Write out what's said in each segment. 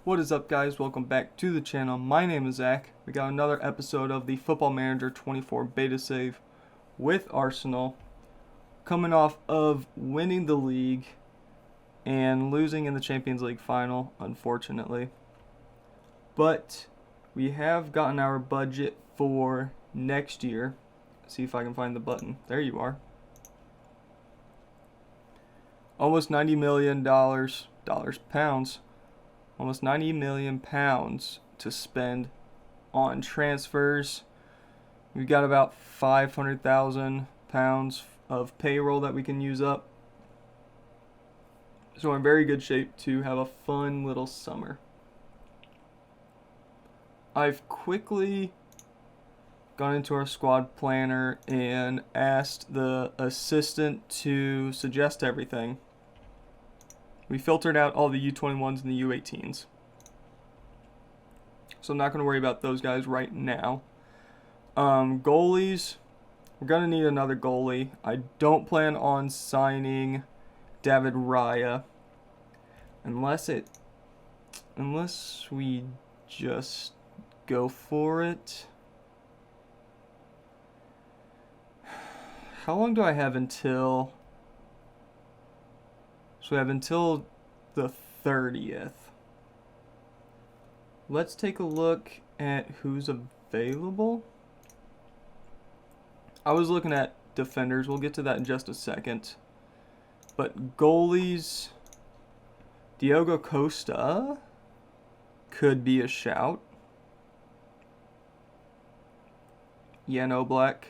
What is up, guys? Welcome back to the channel. My name is Zach. We got another episode of the Football Manager 24 Beta save with Arsenal, coming off of winning the league and losing in the Champions League final, unfortunately. But we have gotten our budget for next year. See if I can find the button. There you are. Almost $90 million, pounds. Almost £90 million to spend on transfers. We've got about £500,000 of payroll that we can use up. So we're in very good shape to have a fun little summer. I've quickly gone into our squad planner and asked the assistant to suggest everything. We filtered out all the U21s and the U18s. So I'm not going to worry about those guys right now. Goalies, we're going to need another goalie. I don't plan on signing David Raya unless we just go for it. How long do I have until... So we have until the 30th. Let's take a look at who's available. I was looking at defenders. We'll get to that in just a second. But goalies, Diogo Costa could be a shout. Jan Black.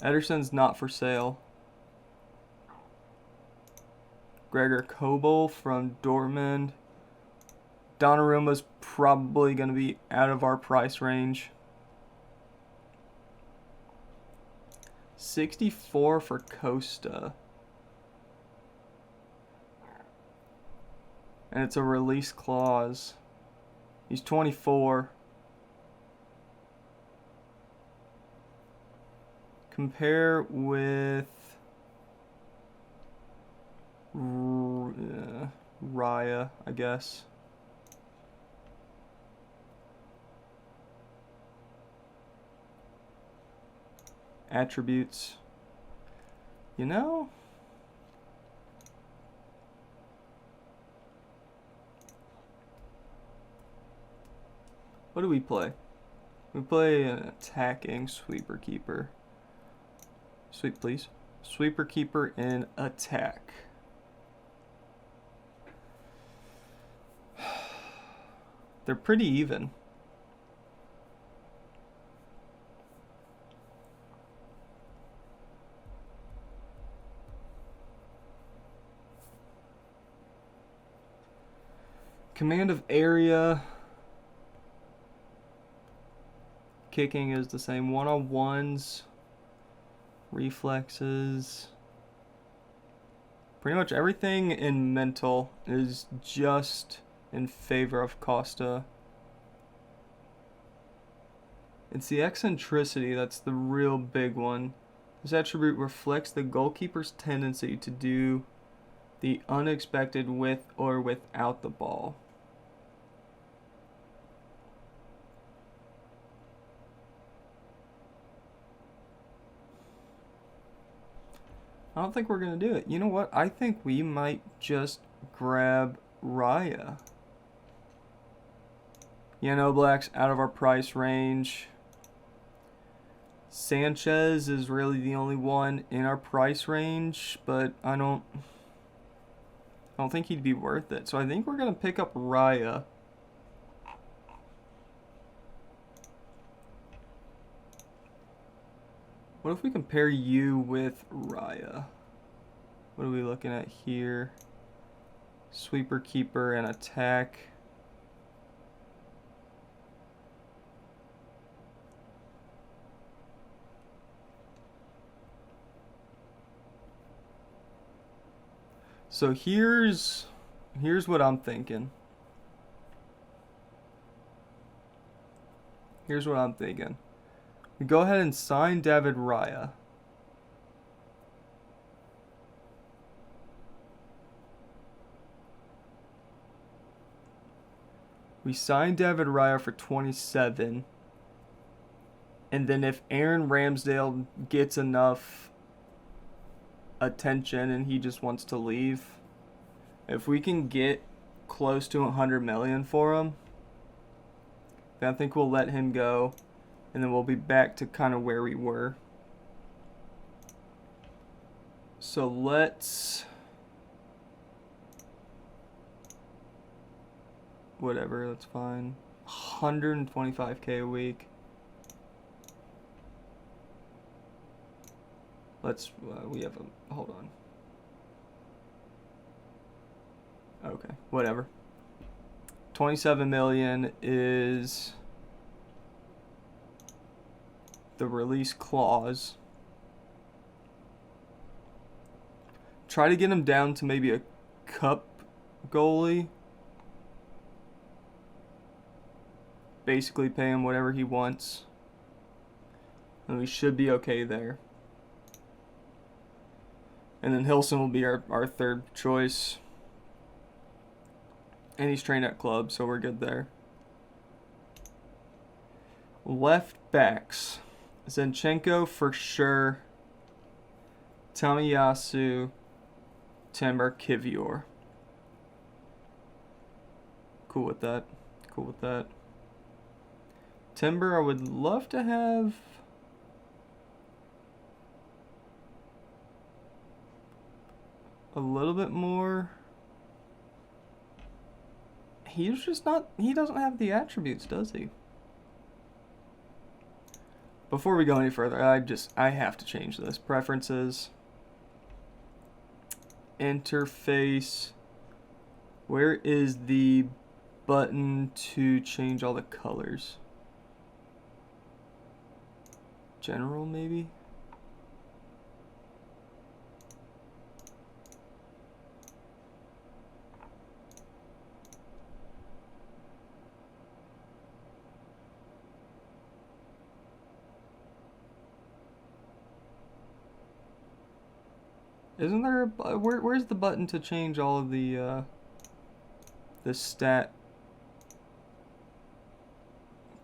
Ederson's not for sale. Gregor Kobel from Dortmund. Donnarumma's probably going to be out of our price range. 64 for Costa. And it's a release clause. He's 24. Compare with Raya, I guess. Attributes. You know? What do we play? We play an attacking sweeper keeper. Sweep, please. Sweeper keeper in attack. They're pretty even. Command of area. Kicking is the same. One-on-ones. Reflexes. Pretty much everything in mental is just in favor of Costa. It's the eccentricity that's the real big one. This attribute reflects the goalkeeper's tendency to do the unexpected with or without the ball. I don't think we're going to do it. You know what? I think we might just grab Raya. Jan Black's out of our price range. Sanchez is really the only one in our price range, but I don't think he'd be worth it. So I think we're going to pick up Raya. What if we compare you with Raya? What are we looking at here? Sweeper, keeper, and attack. So here's what I'm thinking. Here's what I'm thinking. We go ahead and sign David Raya. We signed David Raya for 27. And then if Aaron Ramsdale gets enough attention and he just wants to leave, if we can get close to 100 million for him, then I think we'll let him go, and then we'll be back to kind of where we were. So let's, whatever, that's fine. 125k a week. Let's, we have a, hold on. Okay, whatever. 27 million is the release clause. Try to get him down to maybe a cup goalie. Basically pay him whatever he wants. And we should be okay there. And then Hilson will be our third choice. And he's trained at club, so we're good there. Left backs. Zinchenko for sure. Tomiyasu, Timber, Kivior. Cool with that. Cool with that. Timber, I would love to have a little bit more. He's just not, he doesn't have the attributes, does he? Before we go any further, I have to change this. Preferences. Interface. Where is the button to change all the colors? General, maybe? Isn't there a, where's the button to change all of the stat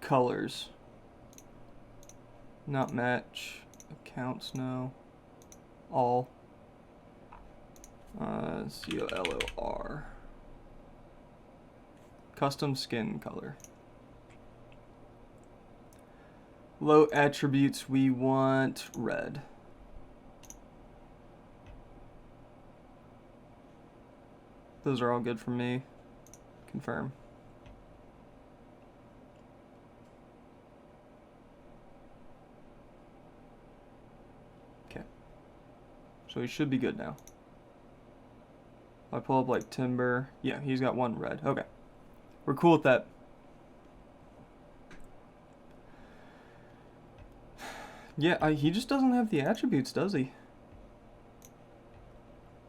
colors? Not match, accounts, no. All. COLOR. Custom skin color. Low attributes, we want red. Those are all good for me. Confirm. Okay. So he should be good now. If I pull up like Timber. Yeah, he's got one red. Okay. We're cool with that. Yeah, he just doesn't have the attributes, does he?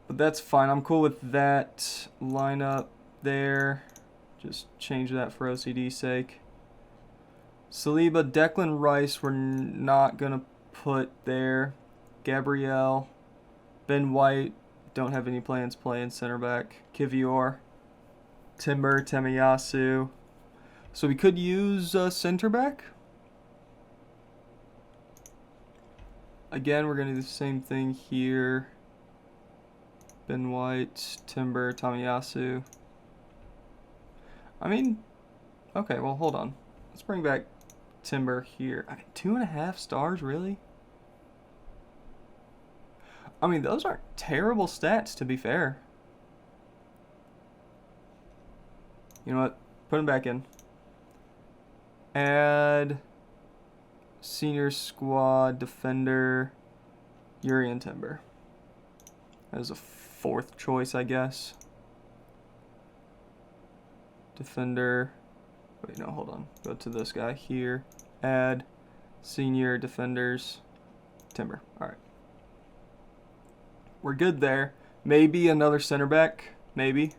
But that's fine. I'm cool with that lineup there. Just change that for OCD's sake. Saliba, Declan Rice, we're not going to put there. Gabrielle, Ben White, don't have any plans playing center back. Kivior, Timber, Temiyasu. So we could use center back. Again, we're going to do the same thing here. Ben White, Timber, Tomiyasu. I mean, okay, well, hold on. Let's bring back Timber here. 2.5 stars, really? I mean, those aren't terrible stats, to be fair. You know what? Put him back in. Add senior squad defender Urian Timber. As a fourth choice, I guess. Defender. Wait, no, hold on. Go to this guy here. Add senior defenders. Timber. All right. We're good there. Maybe another center back. Maybe.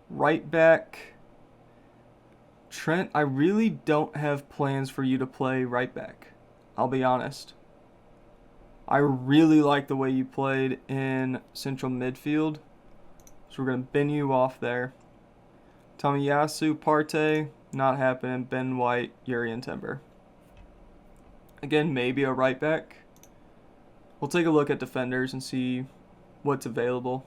Right back. Trent, I really don't have plans for you to play right back. I'll be honest. I really like the way you played in central midfield. So we're going to bin you off there. Tomiyasu, Partey, not happening. Ben White, Yuri, and Timber. Again, maybe a right back. We'll take a look at defenders and see what's available.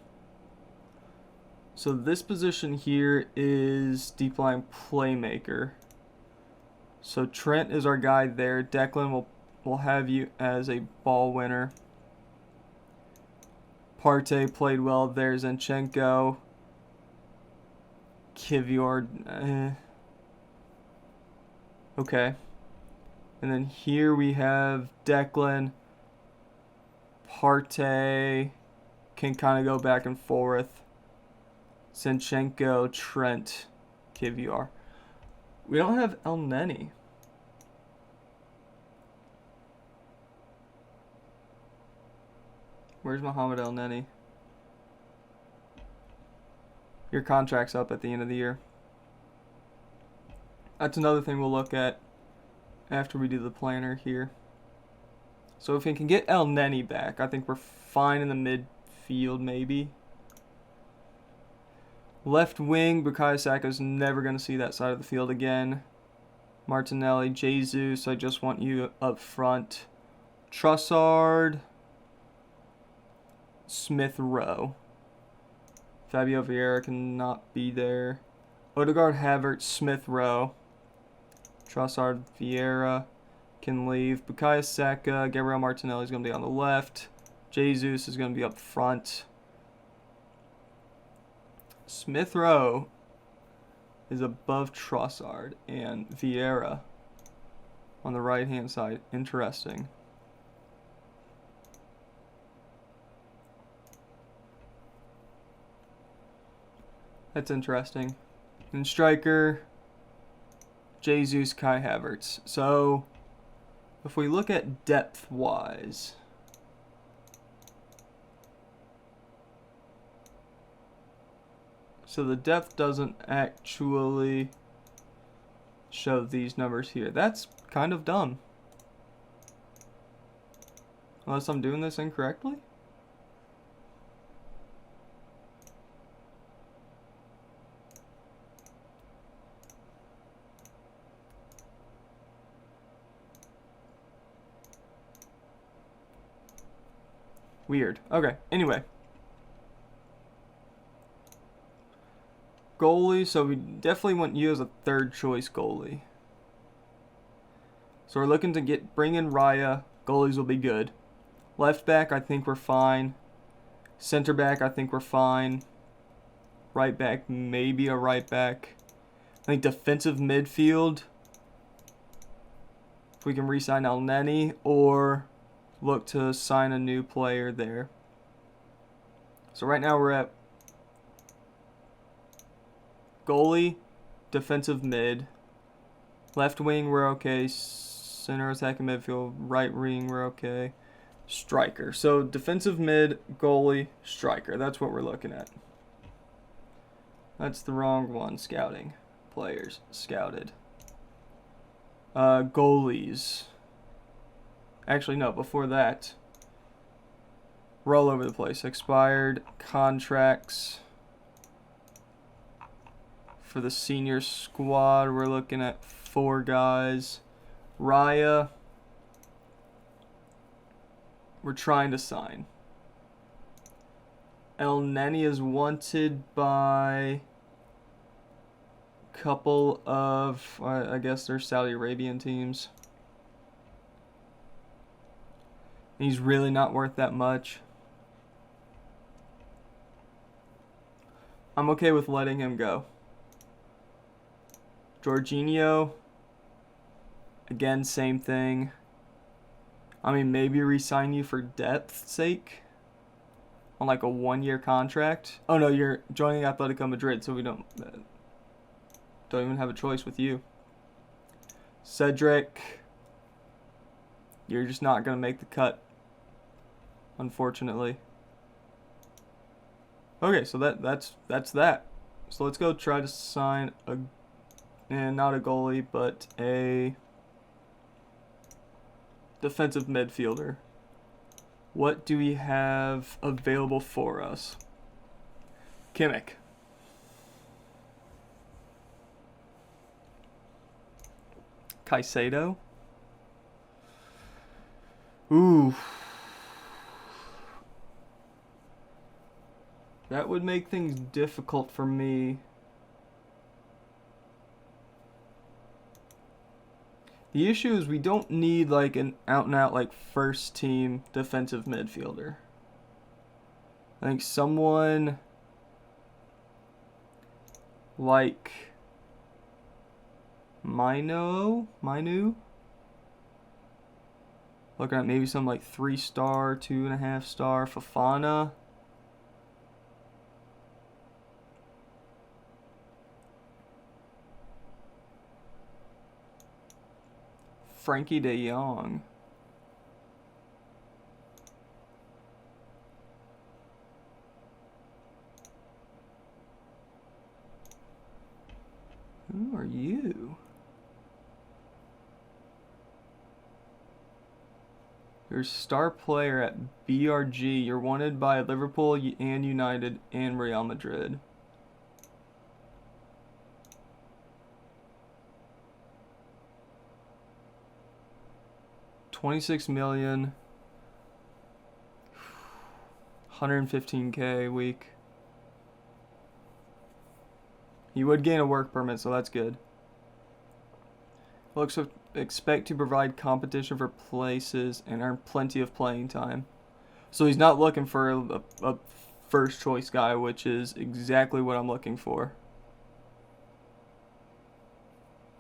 So this position here is deep line playmaker. So Trent is our guy there. Declan will have you as a ball winner. Partey played well there. Zinchenko. Kivior. Okay. And then here we have Declan. Partey can kind of go back and forth. Zinchenko, Trent, Kivior. We don't have El Neni. Where's Mohamed El Neni? Your contract's up at the end of the year. That's another thing we'll look at after we do the planner here. So if we can get El Neni back, I think we're fine in the midfield maybe. Left wing, Bukayo Saka's never going to see that side of the field again. Martinelli, Jesus, I just want you up front. Trossard, Smith Rowe. Fabio Vieira cannot be there. Odegaard, Havertz, Smith Rowe. Trossard, Vieira can leave. Bukayo Saka, Gabriel Martinelli is going to be on the left. Jesus is going to be up front. Smith Rowe is above Trossard and Vieira on the right-hand side. Interesting. That's interesting. And striker, Jesus, Kai Havertz. So if we look at depth-wise, so the depth doesn't actually show these numbers here. That's kind of dumb. Unless I'm doing this incorrectly? Weird. Okay, anyway. Goalie, so we definitely want you as a third choice goalie. So we're looking to bring in Raya. Goalies will be good. Left back, I think we're fine. Center back, I think we're fine. Right back, maybe a right back. I think defensive midfield, if we can re-sign El Neni or look to sign a new player there. So right now we're at goalie, defensive mid. Left wing, we're okay. Center attacking midfield. Right wing, we're okay. Striker. So defensive mid, goalie, striker. That's what we're looking at. That's the wrong one. Scouting. Players. Scouted. Goalies. Actually, no. Before that. We're all over the place. Expired. Contracts. For the senior squad, we're looking at 4 guys. Raya, we're trying to sign. El Neni is wanted by a couple of, I guess they're Saudi Arabian teams. He's really not worth that much. I'm okay with letting him go. Jorginho, again, same thing. I mean, maybe re-sign you for depth's sake on like a 1-year contract. Oh no, you're joining Atletico Madrid, so we don't even have a choice with you. Cedric, you're just not gonna make the cut, unfortunately. Okay, so that's that. So let's go try to sign not a goalie, but a defensive midfielder. What do we have available for us? Kimmich. Caicedo. Ooh. That would make things difficult for me. The issue is we don't need like an out-and-out like first team defensive midfielder. I think someone like Minu. Looking at maybe some like 3-star, 2.5-star Fofana. Frankie de Jong. Who are you? You're a star player at BRG. You're wanted by Liverpool and United and Real Madrid. $26 million. 115K a week. He would gain a work permit, so that's good. Looks to expect to provide competition for places and earn plenty of playing time. So he's not looking for a first choice guy, which is exactly what I'm looking for.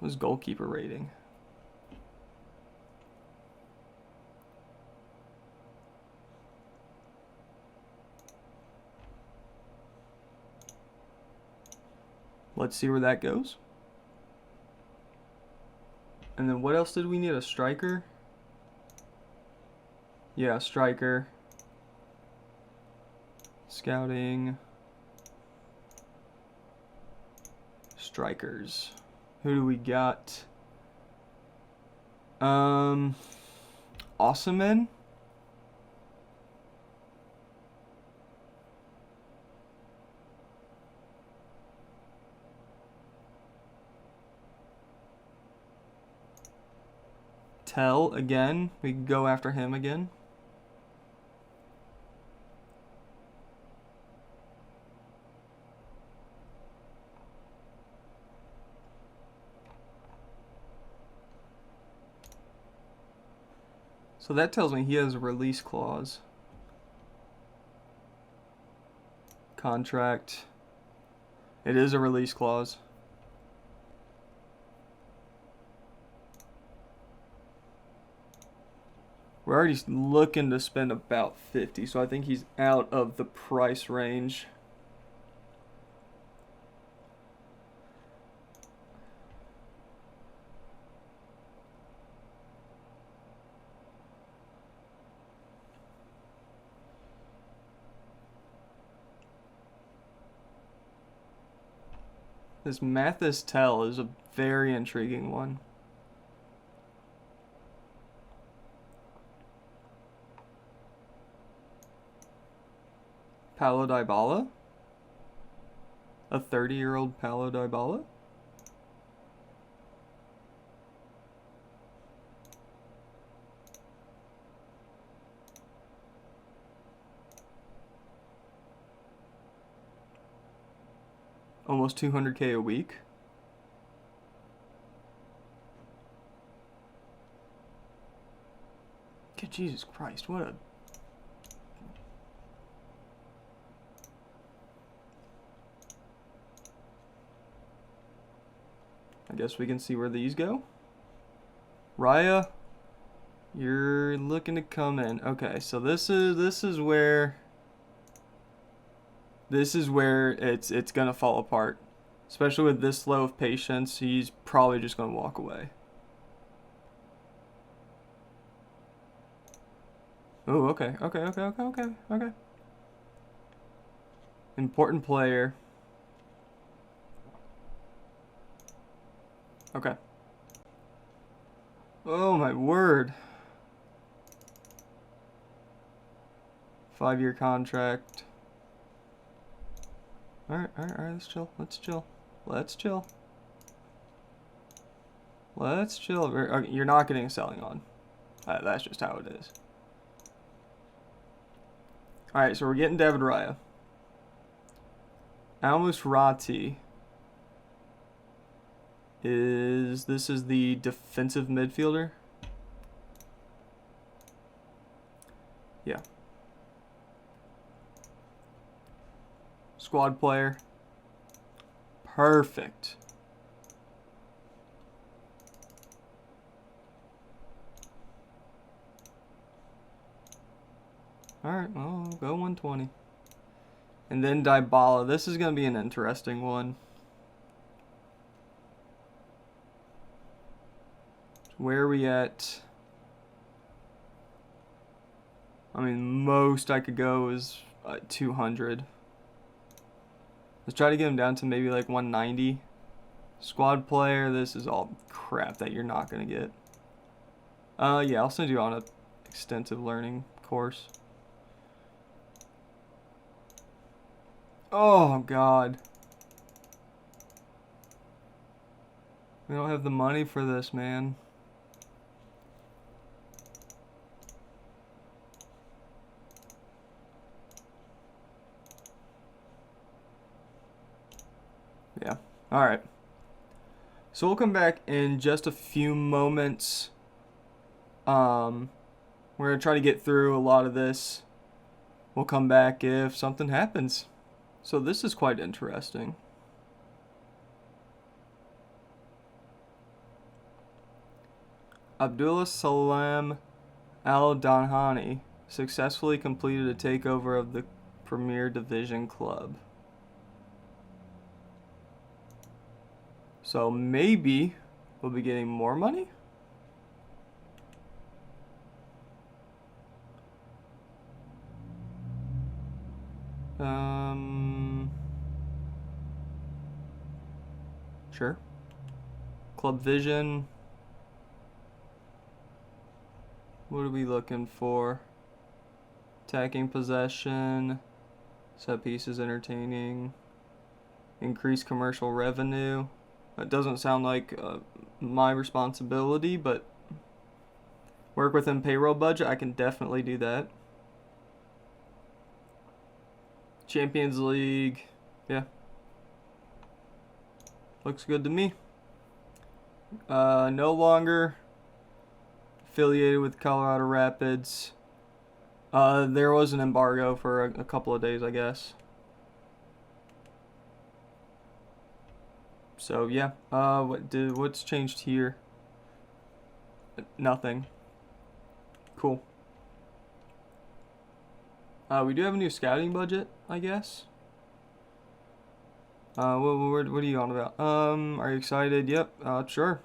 What's goalkeeper rating? Let's see where that goes. And then what else did we need? A striker? Yeah, striker. Scouting. Strikers. Who do we got? Osimhen. Tell again. We can go after him again. So that tells me he has a release clause. Contract. It is a release clause. We're already looking to spend about 50, so I think he's out of the price range. This Mathis Tell is a very intriguing one. Paulo Dybala? A 30-year-old Paulo Dybala? Almost 200K a week. Good Jesus Christ, what a... I guess we can see where these go. Raya, you're looking to come in. Okay, so this is where it's gonna fall apart. Especially with this low of patience, he's probably just gonna walk away. Oh, okay. Important player. Okay. Oh my word. 5-year contract. Alright, let's chill. Let's chill. You're not getting a selling on. That's just how it is. Alright, so we're getting David Raya. Almus Rati is the defensive midfielder. Yeah. Squad player. Perfect. Alright, well, we'll go 120. And then Dybala. This is going to be an interesting one. Where are we at? I mean, most I could go is 200. Let's try to get him down to maybe like 190. Squad player, this is all crap that you're not going to get. Yeah, I'll send you on an extensive learning course. Oh, God. We don't have the money for this, man. Yeah. Alright. So we'll come back in just a few moments. We're going to try to get through a lot of this. We'll come back if something happens. So this is quite interesting. Abdullah Salam Al-Danhani successfully completed a takeover of the Premier Division club. So maybe we'll be getting more money? Sure. Club Vision. What are we looking for? Attacking possession. Set pieces entertaining. Increase commercial revenue. That doesn't sound like my responsibility, but work within payroll budget, I can definitely do that. Champions League, yeah. Looks good to me. No longer affiliated with Colorado Rapids. There was an embargo for a couple of days, I guess. So yeah, what's changed here? Nothing. Cool. We do have a new scouting budget, I guess. What are you on about? Are you excited? Yep. Sure.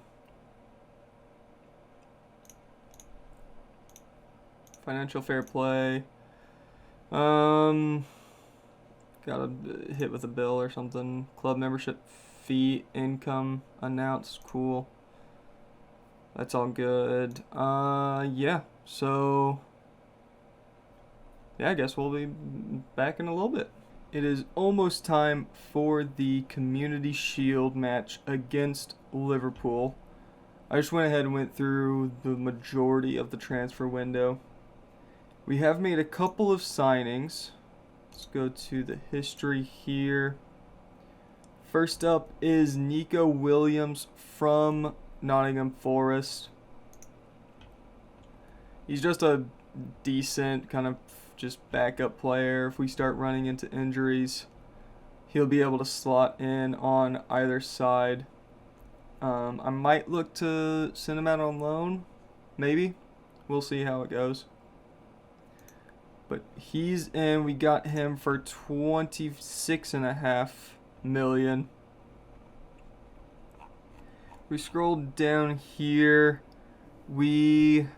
Financial fair play. Got a hit with a bill or something. Club membership fee income announced. Cool. That's all good. Yeah. So, yeah, I guess we'll be back in a little bit. It is almost time for the Community Shield match against Liverpool. I just went ahead and went through the majority of the transfer window. We have made a couple of signings. Let's go to the history here. First up is Nico Williams from Nottingham Forest. He's just a decent kind of just backup player. If we start running into injuries, he'll be able to slot in on either side. I might look to send him out on loan, maybe. We'll see how it goes. But he's in. We got him for $26.5 million. We scrolled down here. We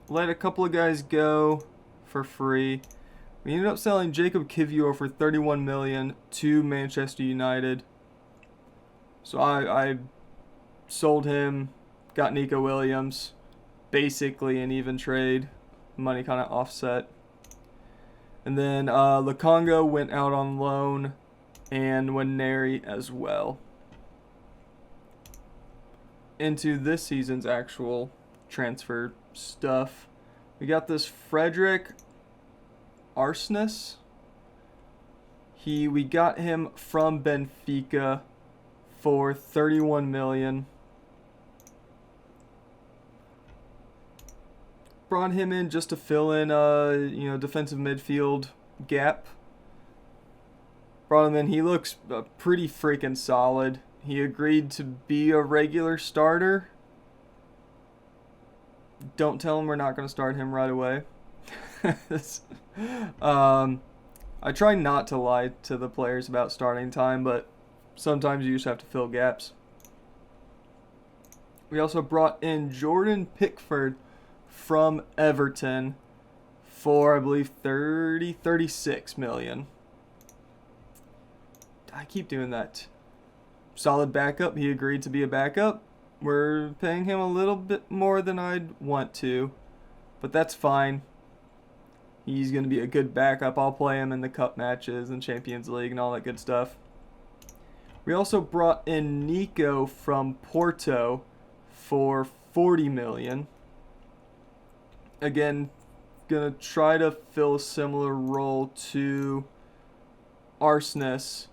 let a couple of guys go for free. We ended up selling Jacob Kivior for $31 million to Manchester United. So I sold him, got Nico Williams, basically an even trade. Money kind of offset. And then Lukonga went out on loan and Waneri as well. Into this season's actual transfer stuff, we got this Frederick Arsenis. We got him from Benfica for 31 million. Brought him in just to fill in defensive midfield gap. Brought him in. He looks pretty freaking solid. He agreed to be a regular starter. Don't tell him we're not going to start him right away. I try not to lie to the players about starting time, but sometimes you just have to fill gaps. We also brought in Jordan Pickford from Everton for, I believe, 36 million. I keep doing that. Solid backup. He agreed to be a backup. We're paying him a little bit more than I'd want to, but that's fine. He's going to be a good backup. I'll play him in the cup matches and Champions League and all that good stuff. We also brought in Nico from Porto for 40 million. Again, going to try to fill a similar role to Arsenis,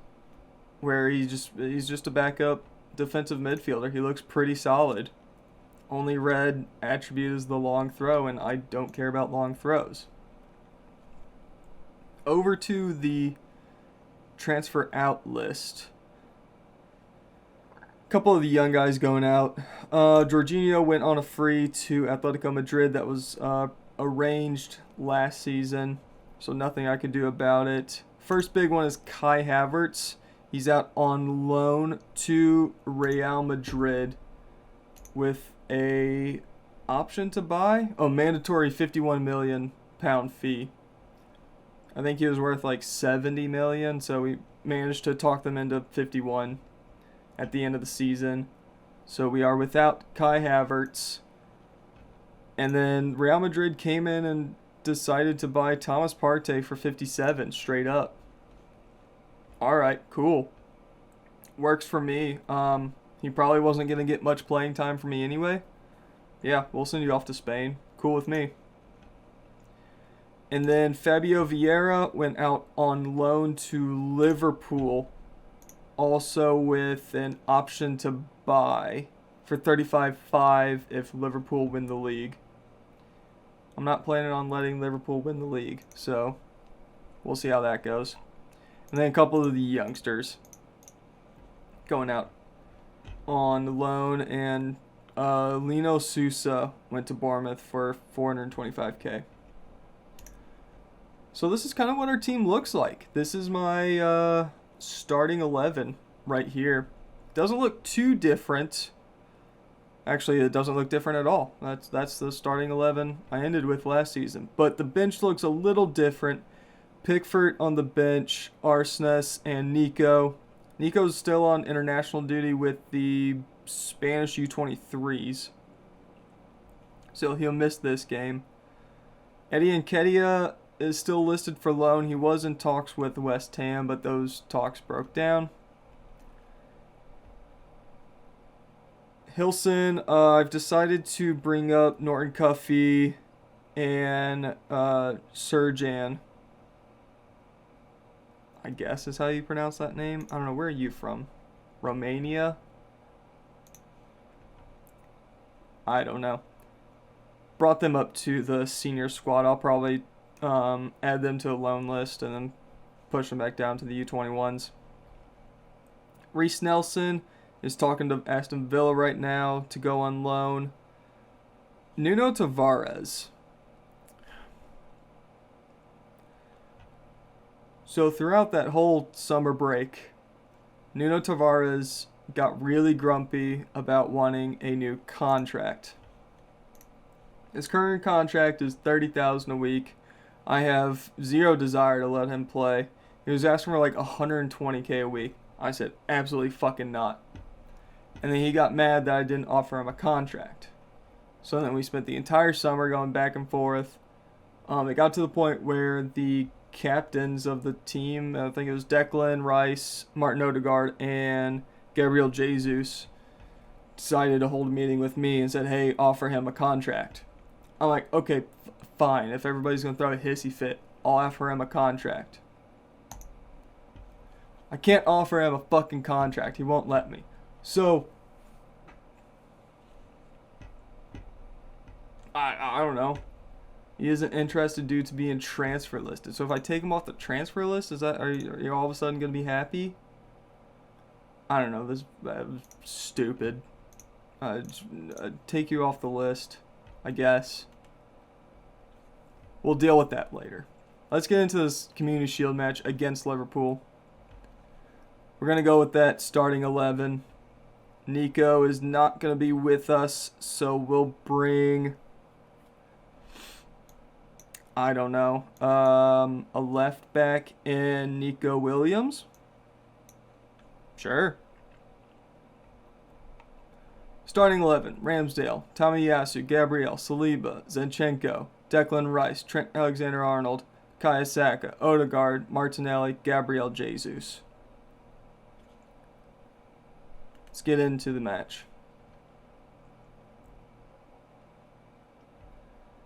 where he's just a backup defensive midfielder. He looks pretty solid. Only red attribute is the long throw, and I don't care about long throws. Over to the transfer out list. A couple of the young guys going out. Jorginho went on a free to Atletico Madrid. That was arranged last season, so nothing I could do about it. First big one is Kai Havertz. He's out on loan to Real Madrid with a option to buy. Mandatory £51 million fee. I think he was worth like 70 million, so we managed to talk them into 51 at the end of the season. So we are without Kai Havertz. And then Real Madrid came in and decided to buy Thomas Partey for 57 straight up. All right, cool. Works for me. He probably wasn't going to get much playing time for me anyway. Yeah, we'll send you off to Spain. Cool with me. And then Fabio Vieira went out on loan to Liverpool, also with an option to buy for 35.5 if Liverpool win the league. I'm not planning on letting Liverpool win the league, so we'll see how that goes. And then a couple of the youngsters going out on loan, and Lino Sousa went to Bournemouth for 425k. So this is kind of what our team looks like. This is my starting 11 right here. Doesn't look too different. Actually, it doesn't look different at all. That's the starting 11 I ended with last season. But the bench looks a little different. Pickford on the bench, Arsenis, and Nico. Nico's still on international duty with the Spanish U23s, so he'll miss this game. Eddie Nketiah is still listed for loan. He was in talks with West Ham, but those talks broke down. Hilson, I've decided to bring up Norton Cuffy and Serjan, I guess is how you pronounce that name. I don't know. Where are you from? Romania? I don't know. Brought them up to the senior squad. I'll probably add them to a loan list and then push them back down to the U21s. Reece Nelson is talking to Aston Villa right now to go on loan. Nuno Tavares. So throughout that whole summer break, Nuno Tavares got really grumpy about wanting a new contract. His current contract is $30,000 a week. I have zero desire to let him play. He was asking for like $120K a week. I said, absolutely fucking not. And then he got mad that I didn't offer him a contract. So then we spent the entire summer going back and forth. It got to the point where the captains of the team. I think it was Declan Rice, Martin Odegaard, and Gabriel Jesus decided to hold a meeting with me and said, hey, offer him a contract. I'm like, okay, fine. If everybody's going to throw a hissy fit, I'll offer him a contract. I can't offer him a fucking contract. He won't let me. So, I don't know. He isn't interested due to being transfer listed. So if I take him off the transfer list, are you all of a sudden going to be happy? I don't know. That was stupid. Take you off the list, I guess. We'll deal with that later. Let's get into this Community Shield match against Liverpool. We're going to go with that starting 11. Nico is not going to be with us, so we'll bring, I don't know, a left back in Nico Williams. Sure. Starting 11, Ramsdale, Tomiyasu, Gabriel, Saliba, Zinchenko, Declan Rice, Trent Alexander-Arnold, Kaya Saka, Odegaard, Martinelli, Gabriel Jesus. Let's get into the match.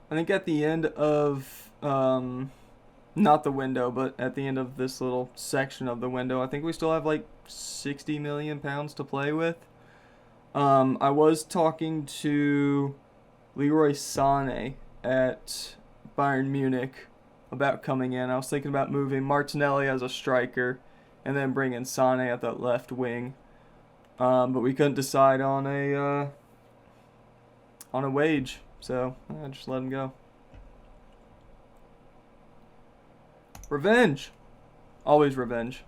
I think at the end of, not the window, but at the end of this little section of the window, I think we still have like £60 million to play with. I was talking to Leroy Sané at Bayern Munich about coming in. I was thinking about moving Martinelli as a striker and then bringing Sané at that left wing. But we couldn't decide on a wage, so I just let him go. Revenge. Always revenge.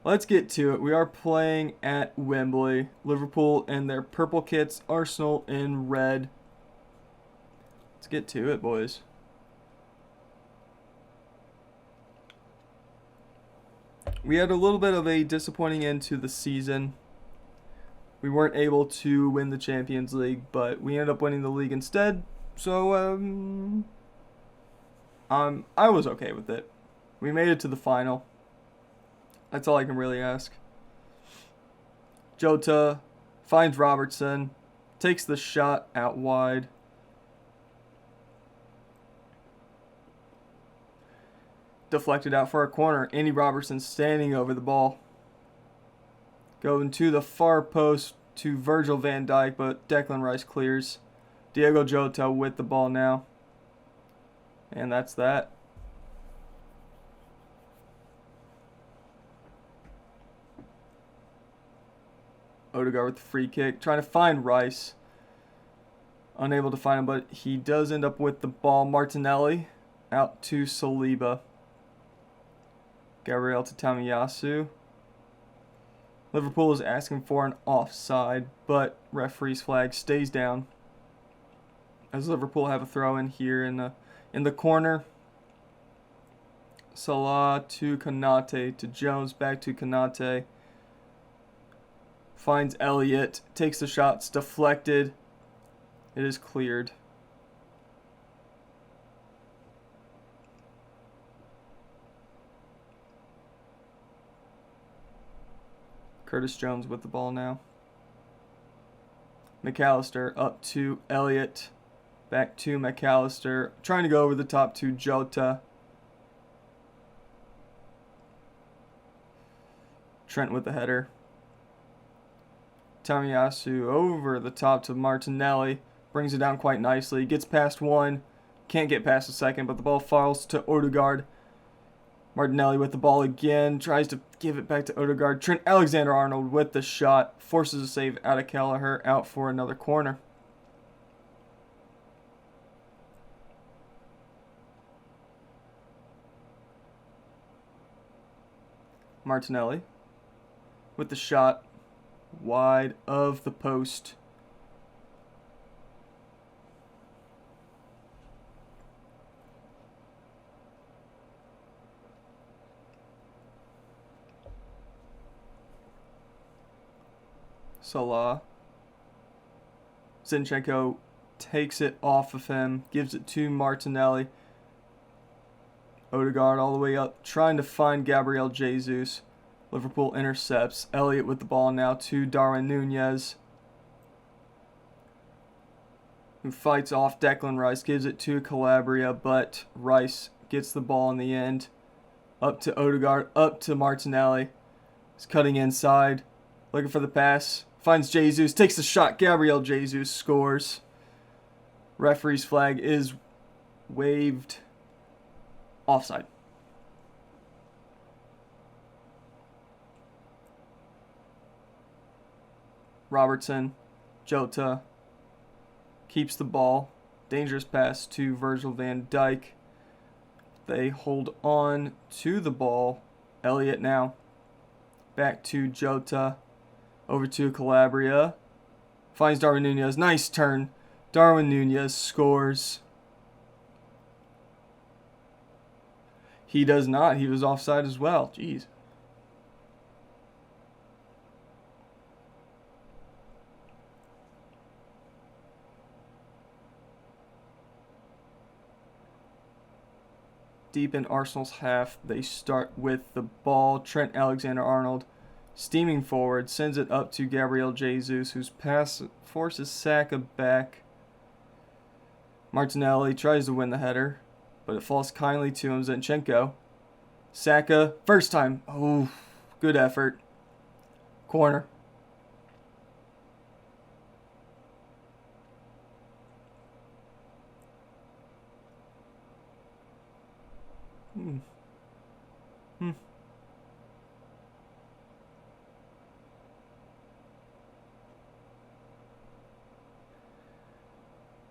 Let's get to it. We are playing at Wembley. Liverpool in their purple kits, Arsenal in red. Let's get to it, boys. We had a little bit of a disappointing end to the season. We weren't able to win the Champions League, but we ended up winning the league instead. So, I was okay with it. We made it to the final. That's all I can really ask. Jota finds Robertson, takes the shot out wide. Deflected out for a corner. Andy Robertson standing over the ball. Going to the far post to Virgil van Dijk, but Declan Rice clears. Diego Jota with the ball now. And that's that. Odegaard with the free kick. Trying to find Rice. Unable to find him, but he does end up with the ball. Martinelli out to Saliba. Gabriel to Tomiyasu. Liverpool is asking for an offside, but referee's flag stays down. As Liverpool have a throw in here in the corner. Salah to Konate to Jones, back to Konate. Finds Elliott, takes the shots, deflected. It is cleared. Curtis Jones with the ball now. McAllister up to Elliott. Back to McAllister. Trying to go over the top to Jota. Trent with the header. Tomiyasu over the top to Martinelli. Brings it down quite nicely. Gets past one. Can't get past the second, but the ball falls to Odegaard. Martinelli with the ball again. Tries to give it back to Odegaard. Trent Alexander-Arnold with the shot. Forces a save out of Kelleher. Out for another corner. Martinelli with the shot. Wide of the post. Salah. Zinchenko takes it off of him, gives it to Martinelli. Odegaard all the way up, trying to find Gabriel Jesus. Liverpool intercepts. Elliott with the ball now to Darwin Nunez, who fights off Declan Rice, gives it to Calabria, but Rice gets the ball in the end. Up to Odegaard, up to Martinelli. He's cutting inside, looking for the pass. Finds Jesus, takes the shot. Gabriel Jesus scores. Referee's flag is waved. Offside. Robertson, Jota, keeps the ball. Dangerous pass to Virgil van Dijk. They hold on to the ball. Elliott now. Back to Jota. Over to Calabria. Finds Darwin Nunez. Nice turn. Darwin Nunez scores. He does not. He was offside as well. Jeez. Deep in Arsenal's half, they start with the ball. Trent Alexander-Arnold steaming forward, sends it up to Gabriel Jesus, whose pass forces Saka back. Martinelli tries to win the header, but it falls kindly to him. Zinchenko. Saka, first time. Oh, good effort. Corner.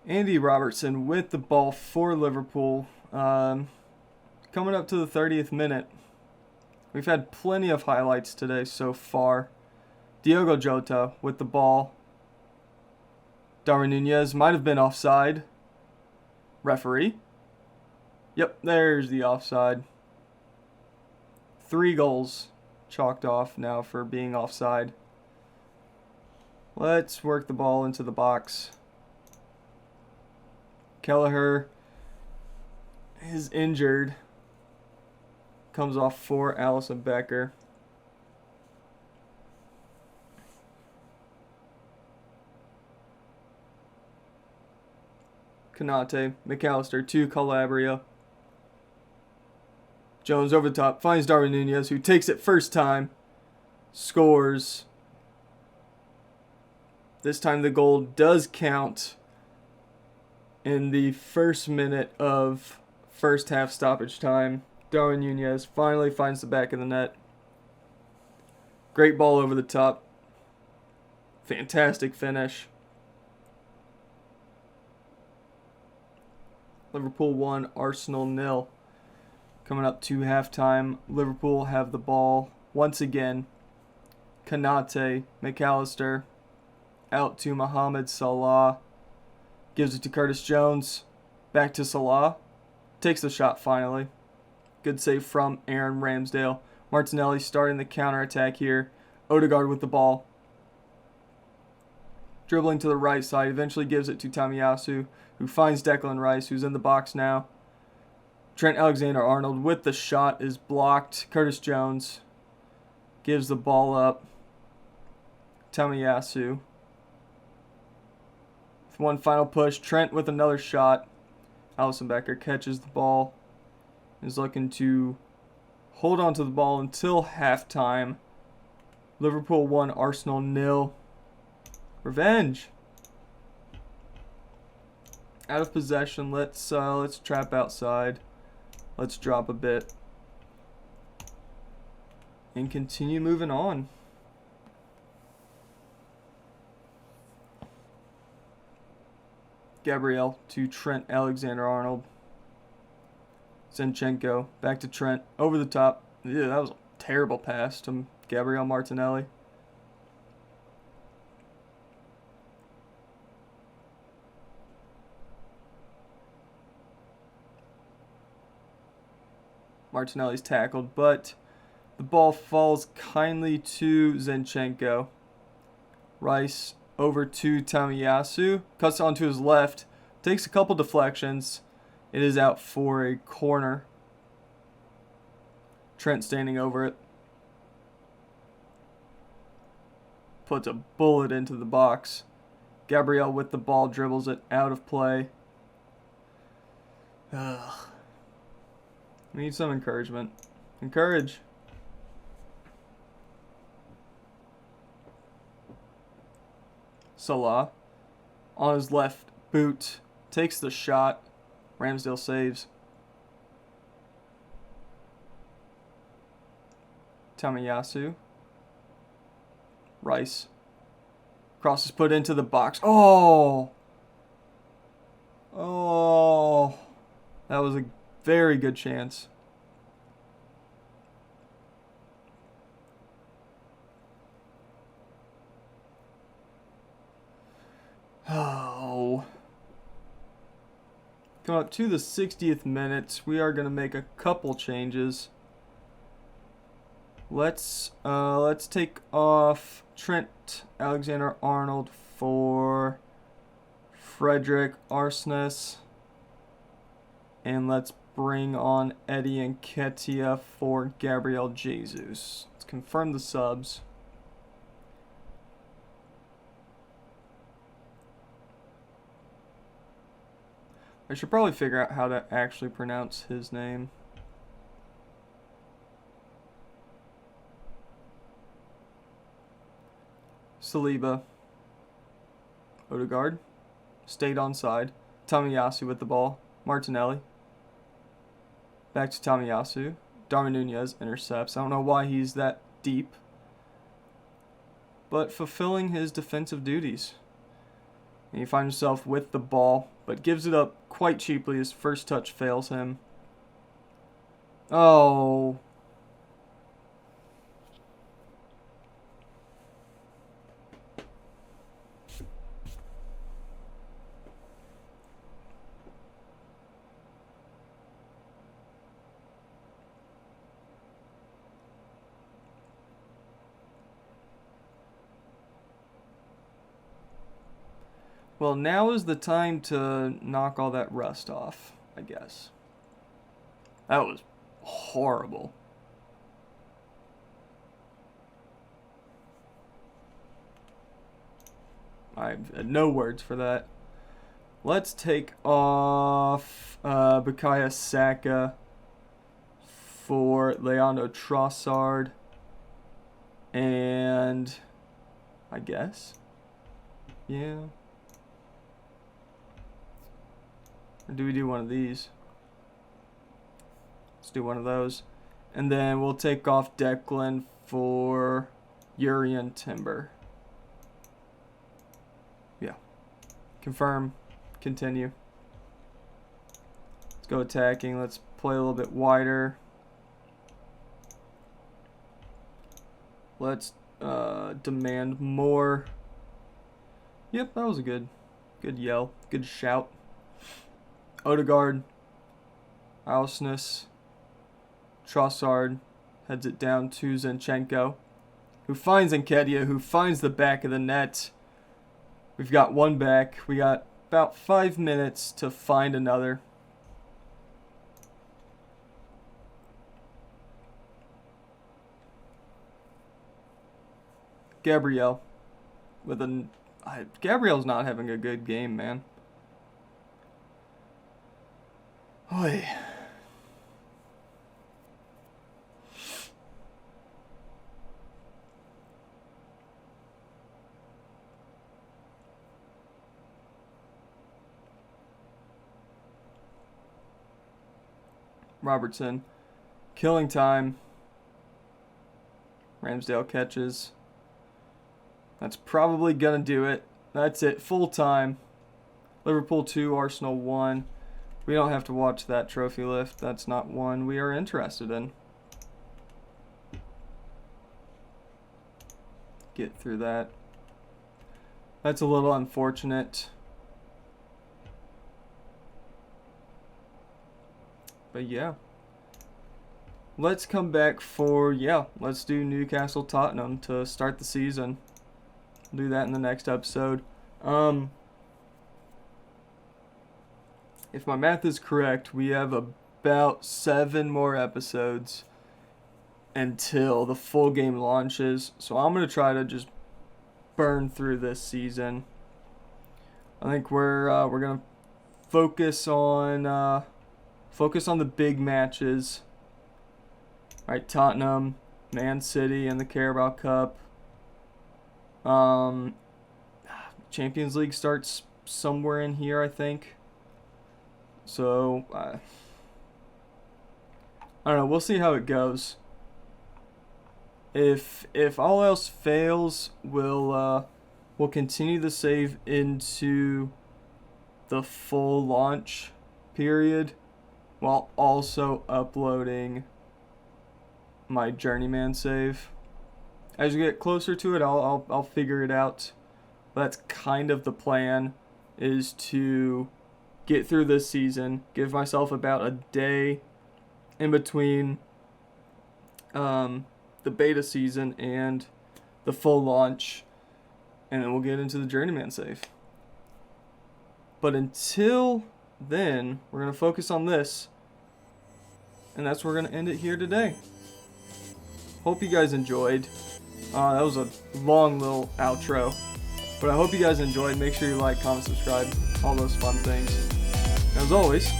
Andy Robertson with the ball for Liverpool. Coming up to the 30th minute. We've had plenty of highlights today so far. Diogo Jota with the ball. Darwin Nunez might have been offside. Referee. Yep, there's the offside. 3 goals chalked off now for being offside. Let's work the ball into the box. Kelleher is injured. Comes off for Alisson Becker. Konate, McAllister to Calabria. Jones over the top, finds Darwin Nunez, who takes it first time, scores. This time the goal does count in the first minute of first half stoppage time. Darwin Nunez finally finds the back of the net. Great ball over the top. Fantastic finish. Liverpool 1, Arsenal 0. Coming up to halftime, Liverpool have the ball once again. Konate, McAllister, out to Mohamed Salah. Gives it to Curtis Jones. Back to Salah. Takes the shot finally. Good save from Aaron Ramsdale. Martinelli starting the counterattack here. Odegaard with the ball. Dribbling to the right side. Eventually gives it to Tomiyasu, who finds Declan Rice, who's in the box now. Trent Alexander-Arnold with the shot is blocked. Curtis Jones gives the ball up. Tomiyasu. With one final push. Trent with another shot. Alisson Becker catches the ball. Is looking to hold on to the ball until halftime. Liverpool 1, Arsenal 0. Revenge. Out of possession. Let's trap outside. Let's drop a bit and continue moving on. Gabriel to Trent Alexander-Arnold. Zinchenko back to Trent. Over the top. Yeah, that was a terrible pass to Gabriel Martinelli. Martinelli's tackled, but the ball falls kindly to Zinchenko. Rice over to Tomiyasu. Cuts onto his left. Takes a couple deflections. It is out for a corner. Trent standing over it. Puts a bullet into the box. Gabriel with the ball dribbles it out of play. Ugh. We need some encouragement. Encourage. Salah on his left boot takes the shot. Ramsdale saves. Tamayasu. Rice. Cross is put into the box. Oh! Oh! That was a very good chance. Oh. Coming up to the 60th minute, we are going to make a couple changes. Let's take off Trent Alexander-Arnold for Frederick Arsnes. And let's bring on Eddie Nketiah for Gabriel Jesus. Let's confirm the subs. I should probably figure out how to actually pronounce his name. Saliba. Odegaard. Stayed onside. Tamiyasu with the ball. Martinelli. Back to Tamiyasu. Darwin Nunez intercepts. I don't know why he's that deep. But fulfilling his defensive duties. And he finds himself with the ball, but gives it up quite cheaply. His first touch fails him. Oh. Well, now is the time to knock all that rust off, I guess. That was horrible. I have no words for that. Let's take off Bukayo Saka for Leandro Trossard. And I guess. Yeah. Or do we do one of these? Let's do one of those. And then we'll take off Declan for Urian Timber. Yeah. Confirm. Continue. Let's go attacking. Let's play a little bit wider. Let's demand more. Yep, that was a good yell. Good shout. Odegaard, Alsness, Trossard heads it down to Zinchenko, who finds Nketiah, who finds the back of the net. We've got one back. We got about 5 minutes to find another. Gabriel with Gabriel's not having a good game, man. Oy. Robertson. Killing time. Ramsdale catches. That's probably going to do it. That's it. Full time. Liverpool 2, Arsenal 1. We don't have to watch that trophy lift. That's not one we are interested in. Get through that. That's a little unfortunate. But yeah. Let's come back for, let's do Newcastle Tottenham to start the season. Do that in the next episode. If my math is correct, we have about 7 more episodes. until the full game launches. So I'm going to try to just burn through this season. I think we're going to focus on the big matches. All right, Tottenham, Man City, and the Carabao Cup. Champions League starts somewhere in here, I think. So I don't know. We'll see how it goes. If all else fails, we'll continue the save into the full launch period, while also uploading my Journeyman save. As you get closer to it, I'll figure it out. But that's kind of the plan, is to get through this season, give myself about a day in between the beta season and the full launch, and then we'll get into the Journeyman save. But until then, we're going to focus on this, and that's where we're going to end it here today. Hope you guys enjoyed. That was a long little outro, but I hope you guys enjoyed. Make sure you like, comment, subscribe, all those fun things. As always,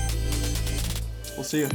we'll see you.